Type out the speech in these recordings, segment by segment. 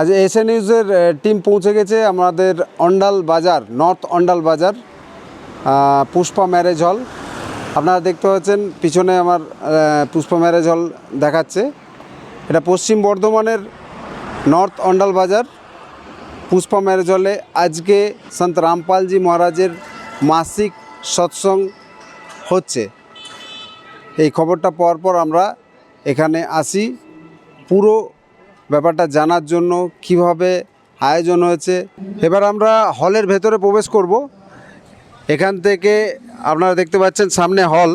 আজ এসএ নিউজের টিম পৌঁছে গেছে আমাদের অন্ডাল বাজার, নর্থ অন্ডাল বাজার, পুষ্পা ম্যারেজ হল। আপনারা দেখতে পাচ্ছেন পিছনে আমার পুষ্পা ম্যারেজ হল দেখাচ্ছে। এটা পশ্চিম বর্ধমানের নর্থ অন্ডাল বাজার পুষ্পা ম্যারেজ হলে আজকে সন্ত রামপালজি মহারাজের মাসিক সৎসঙ্গ হচ্ছে। এই খবরটা পাওয়ার পর আমরা এখানে আসি পুরো ব্যাপারটা জানার জন্য, কিভাবে আয়োজন হয়েছে। এবার আমরা হলের ভেতরে প্রবেশ করব। এখান থেকে আপনারা দেখতে পাচ্ছেন সামনে হল,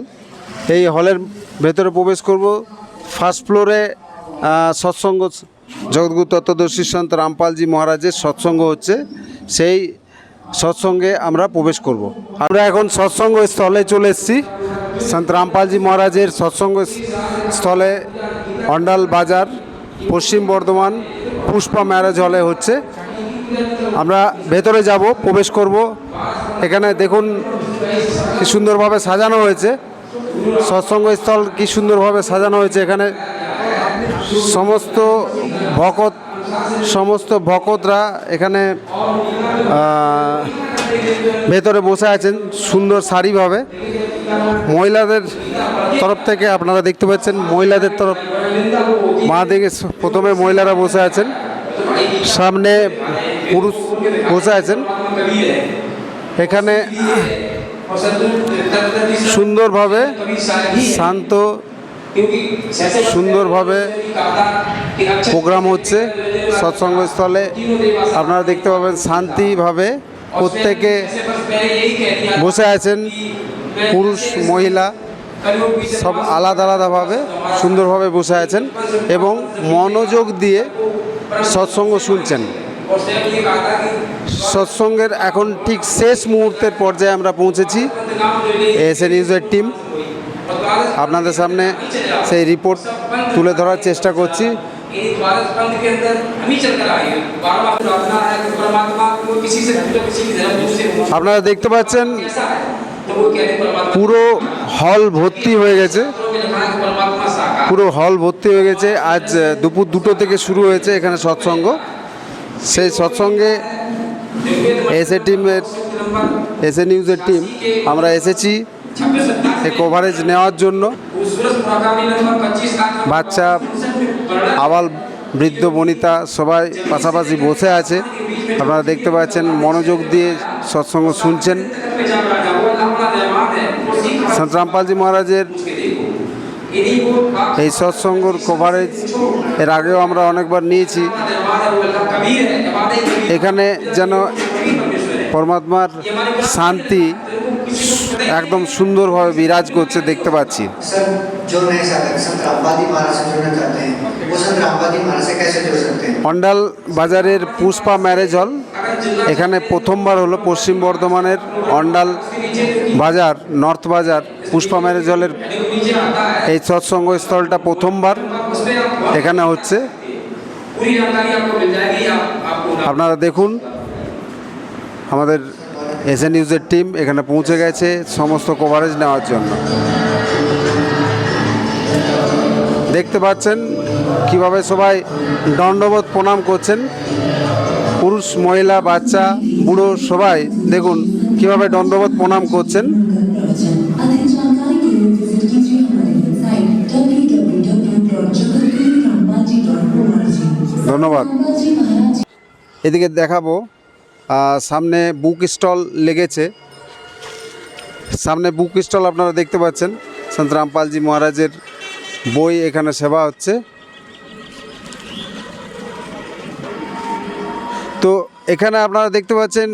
এই হলের ভেতরে প্রবেশ করব। ফার্স্ট ফ্লোরে সৎসঙ্গ, জগৎগুরু তত্ত্বদর্শী সন্ত রামপালজি মহারাজের সৎসঙ্গ হচ্ছে। সেই সৎসঙ্গে আমরা প্রবেশ করব। আমরা এখন সৎসঙ্গ স্থলে চলে এসেছি। সন্ত রামপালজি মহারাজের সৎসঙ্গ স্থলে অন্ডাল বাজার, পশ্চিম বর্ধমান, পুষ্পা ম্যারেজ হলে হচ্ছে। আমরা ভেতরে যাব, প্রবেশ করব। এখানে দেখুন কি সুন্দরভাবে সাজানো হয়েছে সৎসঙ্গ স্থল, কি সুন্দরভাবে সাজানো হয়েছে। এখানে সমস্ত ভকতরা এখানে ভেতরে বসে আছেন সুন্দর সারিভাবে। মহিলাদের তরফ থেকে আপনারা দেখতে পাচ্ছেন, মহিলাদের তরফ মা দিকে প্রথমে মহিলারা বসে আছেন, সামনে পুরুষ বসে আছেন। এখানে সুন্দরভাবে শান্ত সুন্দরভাবে প্রোগ্রাম হচ্ছে সৎসঙ্গস্থলে। আপনারা দেখতে পাবেন শান্তিভাবে প্রত্যেকে বসে আছেন, পুরুষ মহিলা সব আলাদা আলাদাভাবে সুন্দরভাবে বসে আছেন এবং মনোযোগ দিয়ে সৎসঙ্গ শুনছেন। সৎসঙ্গের এখন ঠিক শেষ মুহূর্তের পর্যায়ে আমরা পৌঁছেছি। এসএ নিউজের টিম আপনাদের সামনে সেই রিপোর্ট তুলে ধরার চেষ্টা করছি। আপনারা দেখতে পাচ্ছেন পুরো হল ভর্তি হয়ে গেছে, পুরো হল ভর্তি হয়ে গেছে। আজ দুপুর 2টো থেকে শুরু হয়েছে এখানে সৎসঙ্গ। সেই সৎসঙ্গে এসএ নিউজের টিম আমরা এসেছি এই কভারেজ নেওয়ার জন্য। বাচ্চা, আবাল, বৃদ্ধ, বনিতা সবাই পাশাপাশি বসে আছে। আপনারা দেখতে পাচ্ছেন মনোযোগ দিয়ে সৎসঙ্গ শুনছেন। সন্ত রামপালজি মহারাজের এই সৎসঙ্গর কভারেজ এর আগেও আমরা অনেকবার নিয়েছি। এখানে যেন পরমাত্মার শান্তি একদম সুন্দরভাবে বিরাজ করছে দেখতে পাচ্ছি। অন্ডাল বাজারের পুষ্পা ম্যারেজ হল, এখানে প্রথমবার হলো পশ্চিম বর্ধমানের অন্ডাল বাজার, নর্থ বাজার পুষ্পা ম্যারেজ হলের এই সৎসঙ্গ স্থলটা প্রথমবার এখানে হচ্ছে। আপনারা দেখুন আমাদের এসএ নিউজের টিম এখানে পৌঁছে গেছে সমস্ত কভারেজ নেওয়ার জন্য। দেখতে পাচ্ছেন কিভাবে সবাই দণ্ডবোধ প্রণাম করছেন। পুরুষ, মহিলা, বাচ্চা, বুড়ো সবাই দেখুন কিভাবে দণ্ডবোধ প্রণাম করছেন। ধন্যবাদ। এদিকে দেখাবো সামনে বুক স্টল লেগেছে। সামনে বুক স্টল আপনারা দেখতে পাচ্ছেন। সন্ত রামপালজি মহারাজের বই এখানে সেবা হচ্ছে। তো এখানে আপনারা দেখতে পাচ্ছেন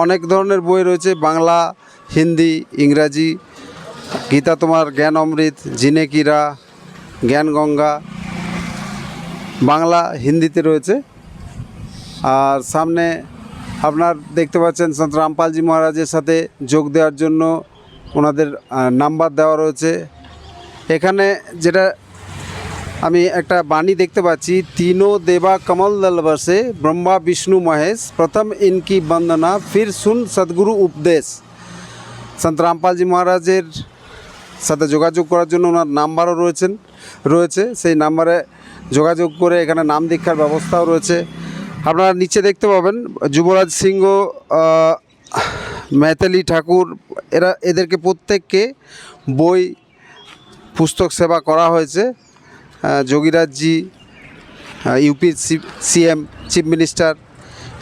অনেক ধরনের বই রয়েছে, বাংলা, হিন্দি, ইংরাজি, গীতা তোমার, জ্ঞান অমৃত, জিনেকিরা, জ্ঞান গঙ্গা, বাংলা হিন্দিতে রয়েছে। আর সামনে আপনার দেখতে পাচ্ছেন সন্ত রামপালজি মহারাজের সাথে যোগ দেওয়ার জন্য ওনাদের নাম্বার দেওয়া রয়েছে। এখানে যেটা আমি একটা বাণী দেখতে পাচ্ছি, तीनों देवा कमल दल बरसे, ब्रह्मा विष्णु महेश, प्रथम इनकी वंदना, फिर सुन सद्गुरु उपदेश। সন্ত রামপালজি মহারাজের সাথে যোগাযোগ করার জন্য ওনার নাম্বারও রয়েছে। সেই নাম্বারে যোগাযোগ করে এখানে নাম দীক্ষার ব্যবস্থাও রয়েছে। আপনারা নিচে দেখতে পাবেন যুবরাজ সিংহ, মেতালি ঠাকুর, এদেরকে প্রত্যেককে বই পুস্তক সেবা করা হয়েছে। যোগীরাজজি, ইউপির সিএম, চিফ মিনিস্টার,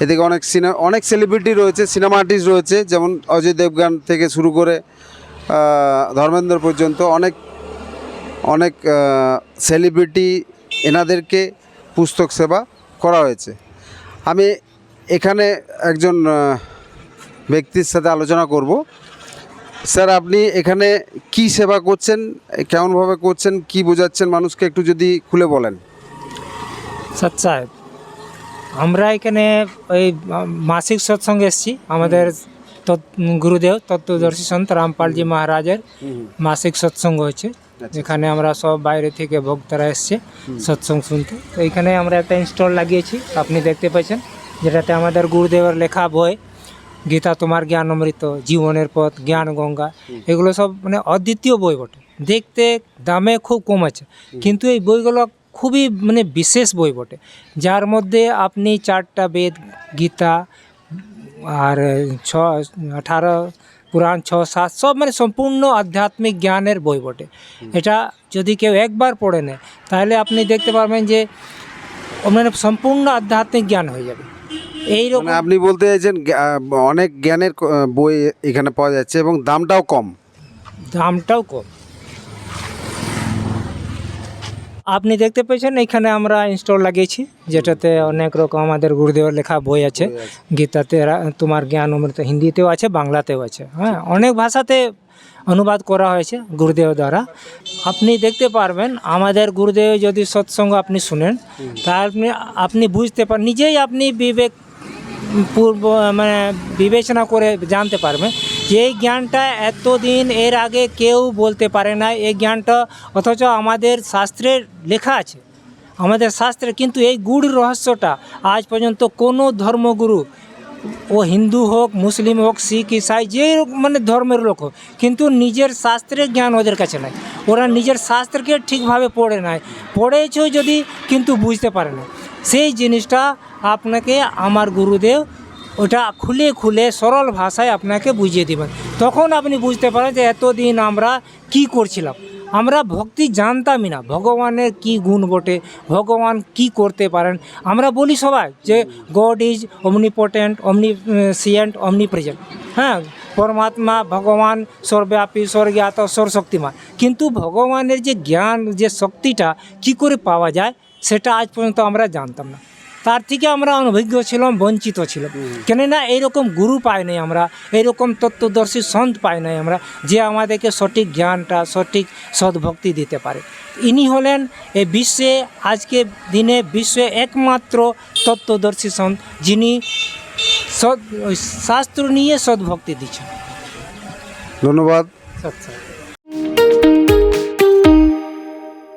এদিকে অনেক সেলিব্রিটি রয়েছে, সিনেমা আর্টিস্ট রয়েছে, যেমন অজয় দেবগান থেকে শুরু করে ধর্মেন্দ্র পর্যন্ত অনেক সেলিব্রিটি, এনাদেরকে পুস্তক সেবা করা হয়েছে। আমি এখানে একজন ব্যক্তির সাথে আলোচনা করব। স্যার, আপনি এখানে কি সেবা করছেন, কেমনভাবে করছেন, কি বোঝাচ্ছেন মানুষকে, একটু যদি খুলে বলেন। সৎ সাহেব, আমরা এখানে ওই মাসিক সৎসঙ্গে এসেছি। আমাদের গুরুদেব তত্ত্বদর্শী সন্ত রামপালজি মহারাজের মাসিক সৎসঙ্গ হয়েছে, যেখানে আমরা সব বাইরে থেকে ভক্তরা এসছে সৎসঙ্গ শুনতে। তো এইখানে আমরা একটা ইনস্টল লাগিয়েছি, আপনি দেখতে পাচ্ছেন, যেটাতে আমাদের গুরুদেবের লেখা বই, গীতা তোমার জ্ঞান অমৃত, জীবনের পথ, জ্ঞান গঙ্গা, এগুলো সব মানে অদ্বিতীয় বই বটে। দেখতে দামে খুব কম আছে, কিন্তু এই বইগুলো খুবই মানে বিশেষ বই বটে, যার মধ্যে আপনি 4টা বেদ, গীতা আর 18 পুরাণ, 6-7 সব মানে সম্পূর্ণ আধ্যাত্মিক জ্ঞানের বই বটে। এটা যদি কেউ একবার পড়ে নেয়, তাহলে আপনি দেখতে পারবেন যে মানে সম্পূর্ণ আধ্যাত্মিক জ্ঞান হয়ে যাবে। এইরকম আপনি বলতে চাইছেন অনেক জ্ঞানের বই এখানে পাওয়া যাচ্ছে এবং দামটাও কম। কম। আপনি দেখতে পেয়েছেন এখানে আমরা ইনস্টল লাগিয়েছি, যেটাতে অনেক রকম আমাদের গুরুদেবের লেখা বই আছে। গীতাতে তোমার জ্ঞান অমৃত হিন্দিতেও আছে, বাংলাতেও আছে, হ্যাঁ, অনেক ভাষাতে অনুবাদ করা হয়েছে গুরুদেব দ্বারা। আপনি দেখতে পারবেন আমাদের গুরুদেব যদি সৎসঙ্গ আপনি শুনেন, তাহলে আপনি বুঝতে পারেন, নিজেই আপনি মানে বিবেচনা করে জানতে পারবেন যে এই জ্ঞানটা এতদিন এর আগে কেউ বলতে পারে না, এই জ্ঞানটা অথচ আমাদের শাস্ত্রের লেখা আছে, আমাদের শাস্ত্রে, কিন্তু এই গূঢ় রহস্যটা আজ পর্যন্ত কোনো ধর্মগুরু, ও হিন্দু হোক, মুসলিম হোক, শিখ, ইসাই, যে মানে ধর্মের লোক হোক, কিন্তু নিজের শাস্ত্রের জ্ঞান ওদের কাছে নাই। ওরা নিজের শাস্ত্রকে ঠিকভাবে পড়ে নাই, পড়েছেও যদি কিন্তু বুঝতে পারে না। সেই জিনিসটা আপনাকে আমার গুরুদেব ওটা খুলে খুলে সরল ভাষায় আপনাকে বুঝিয়ে দেবেন। তখন আপনি বুঝতে পারেন যে এতদিন আমরা কি করছিলাম। আমরা ভক্তি জানতামই না, ভগবানের কি গুণ বটে, ভগবান কি করতে পারেন। আমরা বলি সবাই যে গড ইজ অমনিপোটেন্ট, অমনিসিয়েন্ট, অমনিপ্রেজেন্ট, হ্যাঁ, পরমাত্মা ভগবান সর্বব্যাপী, সর্বজ্ঞাত, সর্বশক্তিমান, কিন্তু ভগবানের যে জ্ঞান, যে শক্তিটা কি করে পাওয়া যায়, সেটা আজ পর্যন্ত আমরা জানতাম না। তার থেকে আমরা অনভিজ্ঞ ছিলাম, বঞ্চিত ছিলাম। কেননা এইরকম গুরু পাই নাই আমরা, এইরকম তত্ত্বদর্শী সন্ত পাই নাই আমরা, যে আমাদেরকে সঠিক জ্ঞানটা, সঠিক সদ্ভক্তি দিতে পারে। ইনি হলেন এই বিশ্বে, আজকে দিনে বিশ্বে একমাত্র তত্ত্বদর্শী সন্ত, যিনি শাস্ত্র নিয়ে সদ্ভক্তি দিচ্ছেন। ধন্যবাদ। সৎ